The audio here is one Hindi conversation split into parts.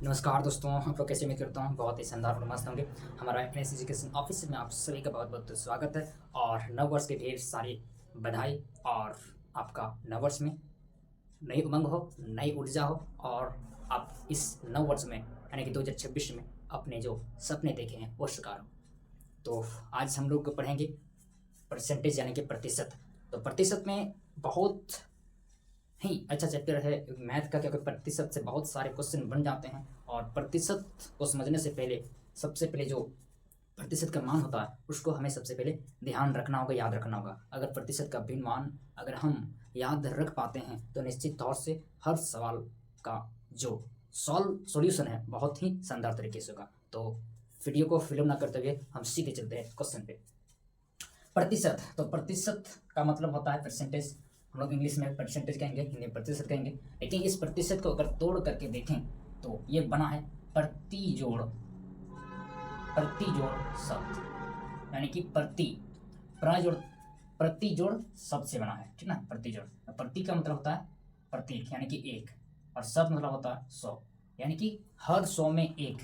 नमस्कार दोस्तों, आप लोग कैसे? मैं करता हूँ बहुत ही शानदार और मस्त होंगे। हमारा एनएस एजुकेशन ऑफिस में आप सभी का बहुत बहुत स्वागत है और नव वर्ष के ढेर सारी बधाई। और आपका नव वर्ष में नई उमंग हो, नई ऊर्जा हो और आप इस नव वर्ष में यानी कि 2026 में अपने जो सपने देखे हैं वो साकार हो। तो आज हम लोग पढ़ेंगे परसेंटेज यानी कि प्रतिशत। तो प्रतिशत में बहुत ही अच्छा चैप्टर है मैथ का, क्योंकि प्रतिशत से बहुत सारे क्वेश्चन बन जाते हैं। और प्रतिशत को समझने से पहले सबसे पहले जो प्रतिशत का मान होता है उसको हमें सबसे पहले ध्यान रखना होगा, याद रखना होगा। अगर प्रतिशत का भिन्न मान अगर हम याद रख पाते हैं तो निश्चित तौर से हर सवाल का जो सॉल्यूशन है बहुत ही शानदार तरीके से होगा। तो वीडियो को फिल्म ना करते हुए हम सीधे चलते हैं क्वेश्चन पे। प्रतिशत, तो प्रतिशत का मतलब होता है परसेंटेज। हम लोग इंग्लिश में परसेंटेज कहेंगे, हिंदी में प्रतिशत कहेंगे। लेकिन इस प्रतिशत को अगर तोड़ करके देखें तो ये बना है प्रतिजोड़ शब्द, यानी कि प्राजोड़ प्रतिजोड़ शब्द से बना है, ठीक ना। प्रतिजोड़, प्रति का मतलब होता है प्रत्येक यानी कि एक, और शब्द मतलब होता है 100, यानी कि हर 100 में एक।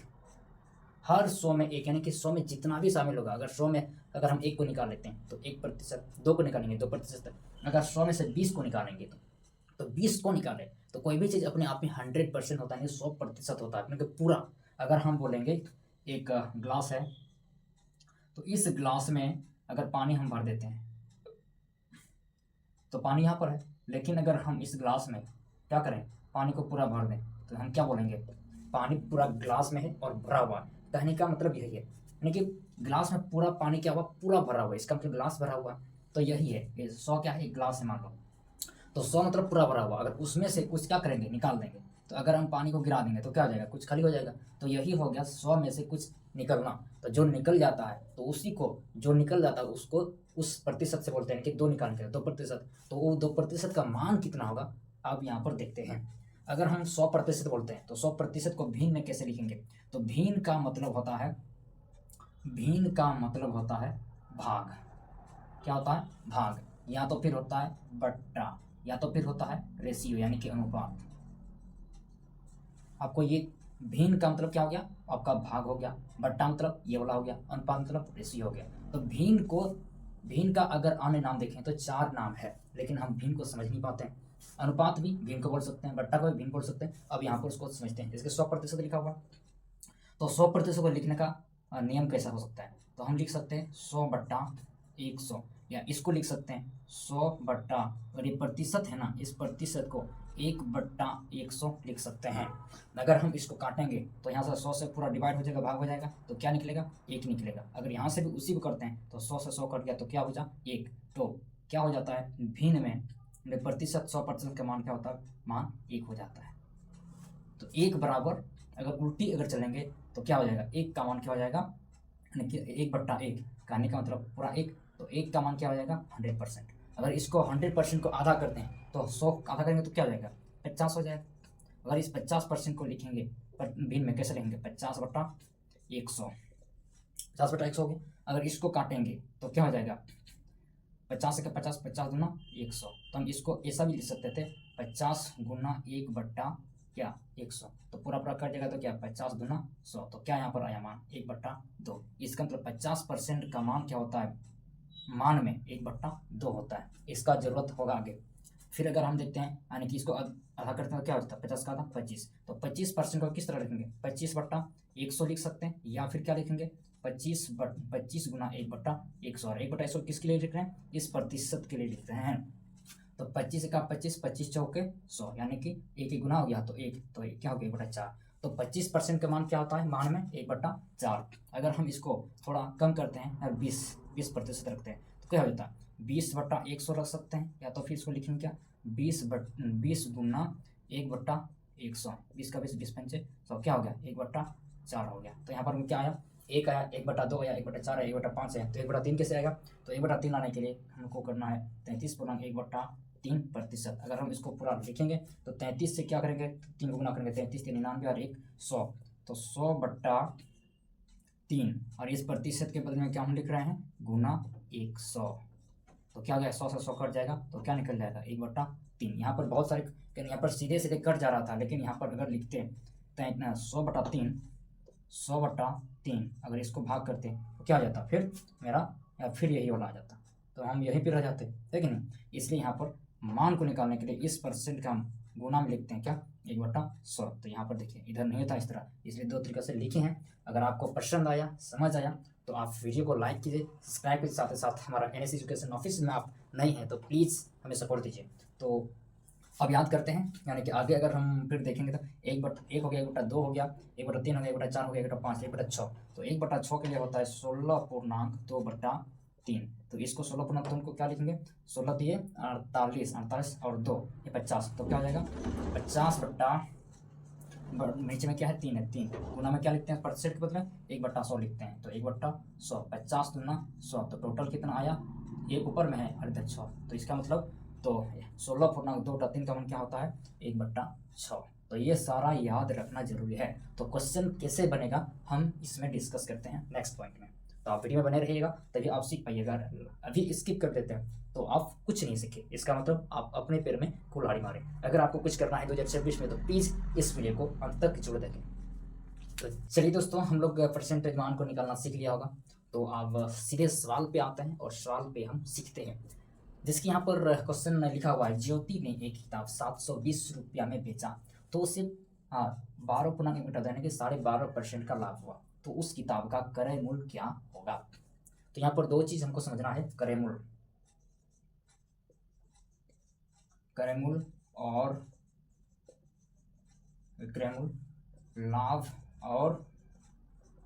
हर 100 में एक यानी कि 100 में जितना भी शामिल होगा। अगर 100 में अगर हम एक को निकाल लेते हैं तो 1%, 2 को निकालेंगे 2%। अगर 100 में से 20 को निकालेंगे तो 20 को निकालें तो कोई भी चीज़ अपने आप में 100% होता है, 100% होता है, क्योंकि पूरा। अगर हम बोलेंगे एक ग्लास है तो इस ग्लास में अगर पानी हम भर देते हैं तो पानी यहाँ पर है, लेकिन अगर हम इस ग्लास में क्या करें, पानी को पूरा भर दें तो हम क्या बोलेंगे, पानी पूरा ग्लास में है और भरा हुआ है। कहने का मतलब यही है, यानी कि ग्लास में पूरा पानी क्या हुआ, पूरा भरा हुआ है, इसका मतलब ग्लास भरा हुआ है। तो यही है, ये 100 क्या है, एक ग्लास है मान लो। तो 100 मतलब पूरा भरा हुआ। अगर उसमें से कुछ क्या करेंगे, निकाल देंगे, तो अगर हम पानी को गिरा देंगे तो क्या हो जाएगा, कुछ खाली हो जाएगा। तो यही हो गया 100 में से कुछ निकलना। तो जो निकल जाता है तो उसी को, जो निकल जाता है उसको उस प्रतिशत से बोलते हैं कि 2 निकाल के 2%। तो वो 2% का मान कितना होगा आप यहाँ पर देखते हैं। अगर हम 100% बोलते हैं तो 100% को भिन्न में कैसे लिखेंगे, तो भिन्न का मतलब होता है, भिन्न का मतलब होता है भाग। क्या होता है, भाग, या तो फिर होता है बट्टा, या तो फिर होता है रेशियो यानी कि अनुपात। आपको ये भिन्न का मतलब क्या हो गया, आपका भाग हो गया, बट्टा मतलब ये वाला हो गया, अनुपात मतलब रेशियो हो गया। तो भिन्न का अगर अन्य नाम देखें तो 4 नाम है, लेकिन हम भिन्न को समझ नहीं पाते हैं। अनुपात भी भिन्न को बोल सकते हैं, बट्टा को भी भिन्न बोल सकते हैं। अब यहाँ पर उसको समझते हैं, इसके 100% लिखा हुआ। तो 100% को लिखने का नियम कैसा हो सकता है, तो हम लिख सकते हैं 100/100, या इसको लिख सकते हैं 100 बट्टा, और ये प्रतिशत है ना, इस प्रतिशत को 1/100 लिख सकते हैं। अगर हम इसको काटेंगे तो यहाँ से 100 से पूरा डिवाइड हो जाएगा, भाग हो जाएगा, तो क्या निकलेगा, 1 निकलेगा। अगर यहाँ से भी उसी को करते हैं तो 100 से 100 कट गया तो क्या हो जाए, 1। तो क्या हो जाता है, भिन्न में प्रतिशत 100% का मान क्या होता है, मान 1 हो जाता है। तो 1 बराबर, अगर उल्टी अगर चलेंगे तो क्या हो जाएगा, 1 का मान क्या हो जाएगा, यानी कि 1/1, कहने का मतलब पूरा 1। तो 1 का मान क्या हो जाएगा, 100%। अगर इसको 100% को आधा करते हैं तो 100 आधा करेंगे तो क्या हो जाएगा, 50 हो जाएगा। अगर इस 50% को लिखेंगे भिन्न में कैसे लिखेंगे, 50/100, 50/100 हो गया। अगर इसको काटेंगे तो क्या हो जाएगा, 50 का 50, 50 दूना 100। तो हम इसको ऐसा भी लिख सकते थे, 50 गुना 1/100। तो पूरा पूरा कट जाएगा तो क्या, 50 दूना 100। तो क्या यहाँ पर आया मान, 1/2। इसका मतलब 50% का मान क्या होता है, मान में 1/2 होता है। इसका जरूरत होगा आगे। फिर अगर हम देखते हैं, यानी कि इसको आधा करते हैं तो क्या होता है, 50 का आधा 25। तो 25% को किस तरह लिखेंगे, 25/100 लिख सकते हैं, या फिर क्या लिखेंगे, 25 गुना 1/100। और 1/100 किसके लिए लिख रहे हैं, इस प्रतिशत के लिए लिख रहे हैं। तो 25 का 25, 25 चौके 100, यानी कि 1 ही गुना हो गया तो 1, तो क्या हो गया, 1/4। तो 25% का मान क्या होता है, मान में 1/4। अगर हम इसको थोड़ा कम करते हैं और 20% रखते हैं तो क्या हो जाता है, 20/100 रख सकते हैं, या तो फिर इसको लिखेंगे क्या, 20 गुना 1/100। 20 का 20, 20×5 100, क्या हो गया, 1/4 हो गया। तो यहाँ पर क्या आया, 1 आया, 1/2 आया, 1/4 आया, 1/5 आया। तो 1/3 कैसे आएगा, तो 1/3 आने के लिए हमको करना है 33.1/3%। अगर हम इसको पूरा लिखेंगे तो 33 से क्या करेंगे, 3 को गुना करेंगे, 33 3 99 और 1 100। तो 100/3, और इस प्रतिशत के बदले में क्या हम लिख रहे हैं, गुना 100। तो क्या हो गया, 100 से 100 कट जाएगा तो क्या निकल जाएगा, 1/3। यहाँ पर बहुत सारे, यहाँ पर सीधे सीधे कट जा रहा था, लेकिन यहाँ पर अगर लिखते हैं 100/3, 100/3 अगर इसको भाग करते तो क्या आ जाता, फिर मेरा फिर यही वाला आ जाता, तो हम यहीं पे रह जाते, है कि नहीं। इसलिए यहाँ पर मान को निकालने के लिए इस परसेंट का हम गुना में लिखते हैं क्या, 1/100। तो यहाँ पर देखिए इधर नहीं था इस तरह, इसलिए दो तरीके से लिखे हैं। अगर आपको पसंद आया, समझ आया, तो आप वीडियो को लाइक कीजिए, सब्सक्राइब कीजिए, साथ ही साथ हमारा NS एजुकेशन ऑफिस में आप नहीं हैं तो प्लीज़ हमें सपोर्ट दीजिए। तो अब याद करते हैं, यानी कि आगे अगर हम फिर देखेंगे तो 1/1 हो गया, 1/2 हो गया, 1/3 हो गया, 1/4 हो गया, 1/5, 1/6। तो 1/6 के लिए होता है 16.2/3। तो इसको 16.2 को क्या लिखेंगे, 16 दिए 48, 48 और 2 ये 50, तो क्या हो जाएगा 50 नीचे में क्या है 3 है, 3 गुना में क्या लिखते हैं परसेंट के बदले 1/100 लिखते हैं, तो 1/100, 50 दूना 100, तो टोटल कितना आया, एक ऊपर में है और इधर 6, तो इसका मतलब तो 16.2/3 का मान क्या होता है 1/6। तो ये सारा याद रखना जरूरी है। तो क्वेश्चन कैसे बनेगा हम इसमें डिस्कस करते हैं नेक्स्ट पॉइंट में, तो आप वीडियो में बने रहिएगा तभी आप सीख पाइएगा। अभी स्किप कर देते हैं तो आप कुछ नहीं सीखे, इसका मतलब आप अपने पैर में कुल्हाड़ी मारें। अगर आपको कुछ करना है 2026 में तो प्लीज़ इस वीडियो को अंत तक जोड़ देखें। तो चलिए दोस्तों, हम लोग परसेंटेज मान को निकालना सीख लिया होगा, तो आप सीधे सवाल पे आते हैं और सवाल पे हम सीखते हैं। जिसकी यहाँ पर क्वेश्चन लिखा हुआ है, ज्योति ने एक किताब 720 रुपया में बेचा तो उसे 12.1 यानी कि 12.5% का लाभ हुआ, तो उस किताब का क्रय मूल्य क्या होगा। तो यहाँ पर दो चीज हमको समझना है, क्रय मूल्य और विक्रय मूल्य, लाभ और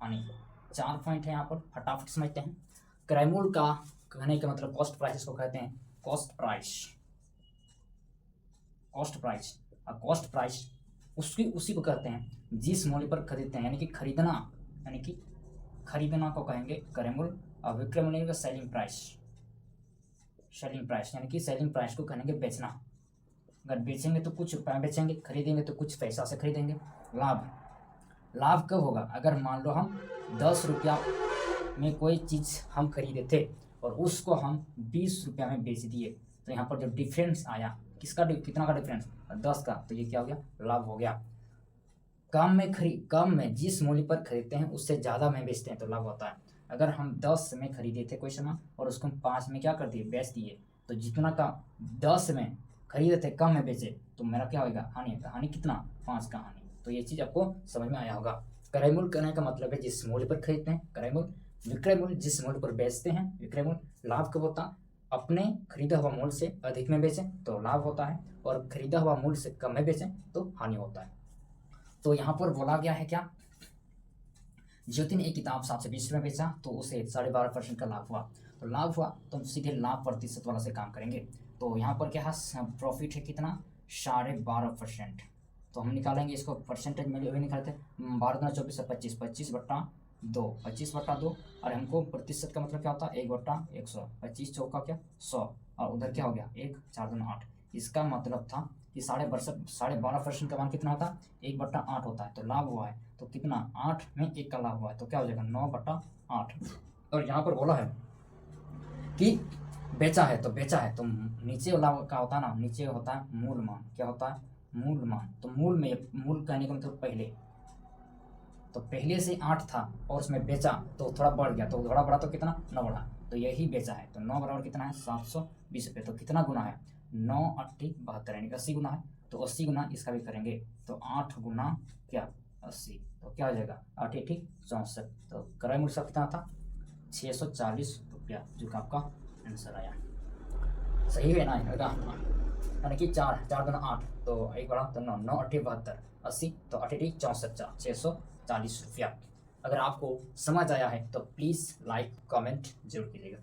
हानि, 4 पॉइंट है यहाँ पर, फटाफट समझते हैं। क्रय मूल्य का कहने का मतलब कॉस्ट प्राइस इसको कहते हैं, कॉस्ट प्राइस और कॉस्ट प्राइस उसी को कहते हैं जिस मूल्य पर खरीदते हैं, यानी कि खरीदना को कहेंगे क्रय मूल्य, और विक्रय मूल्य का सेलिंग प्राइस यानी कि सेलिंग प्राइस को कहेंगे बेचना। अगर बेचेंगे तो कुछ रुपये बेचेंगे, खरीदेंगे तो कुछ पैसा से खरीदेंगे। लाभ कब होगा, अगर मान लो हम 10 रुपया में कोई चीज़ हम खरीदे थे और उसको हम 20 रुपया में बेच दिए, तो यहाँ पर जो डिफरेंस आया कितना का डिफरेंस, 10 का, तो ये क्या हो गया, लाभ हो गया। कम में जिस मूल्य पर खरीदते हैं उससे ज़्यादा में बेचते हैं तो लाभ होता है। अगर हम 10 में खरीदे थे कोई सामान और उसको हम 5 में क्या कर दिए, बेच दिए, तो जितना का 10 में खरीदे थे कम में बेचे तो मेरा क्या होगा, हानि होगा। हानि कितना, 5 का हानि। तो ये चीज़ आपको समझ में आया होगा। क्रय मूल्य कहने का मतलब है जिस मूल्य पर खरीदते हैं क्रय मूल्य, विक्रय मूल्य जिस मूल्य पर बेचते हैं विक्रय मूल्य। लाभ कब होता है, अपने खरीदा हुआ मूल्य से अधिक में बेचें तो लाभ होता है, और खरीदा हुआ मूल्य से कम में बेचें तो हानि होता है। तो यहाँ पर बोला गया है क्या, ज्योति ने एक किताब 720 रुपये बेचा तो उसे 12.5% का लाभ हुआ। तो लाभ हुआ तो हम सीधे लाभ प्रतिशत वाला से काम करेंगे। तो यहाँ पर क्या है, प्रॉफिट है कितना, 12.5%। तो हम निकालेंगे इसको परसेंटेज में निकालते, 12 × 24 है 25, 25/2 और हमको प्रतिशत का मतलब क्या होता है 1/100, 25 चौका क्या 100, और उधर क्या हो गया 1, 4 दूना 8। इसका मतलब था कि 12.5% का मान कितना होता है 1/8 होता है। तो लाभ हुआ है तो कितना, 8 में 1 का लाभ हुआ है, तो क्या हो जाएगा 9/8। और यहाँ पर बोला है कि बेचा है तो नीचे वाला का होता है ना, नीचे होता है मूल मान। क्या होता है, मूल मान। तो मूल कहने का मतलब पहले से 8 था और उसमें बेचा तो थोड़ा बढ़ गया, तो थोड़ा बढ़ा तो कितना 9 बढ़ा, तो यही बेचा है। तो 9 बराबर कितना है 720 रुपये। तो कितना गुना है 9 8 72 यानी 80 गुना है। तो 80 गुना इसका भी करेंगे तो 8 गुना क्या 80, तो क्या हो जाएगा 8 8 64। तो क्रय मूल्य सब कितना था 640 रुपया, जो कि आपका आंसर आया। सही है ना, यानी कि 4 दूना 8 तो 1 बढ़ा तो 9, 9 8 72, 80 तो 8 8 64, 640 रुपया। अगर आपको समझ आया है तो प्लीज़ लाइक कमेंट जरूर कीजिएगा।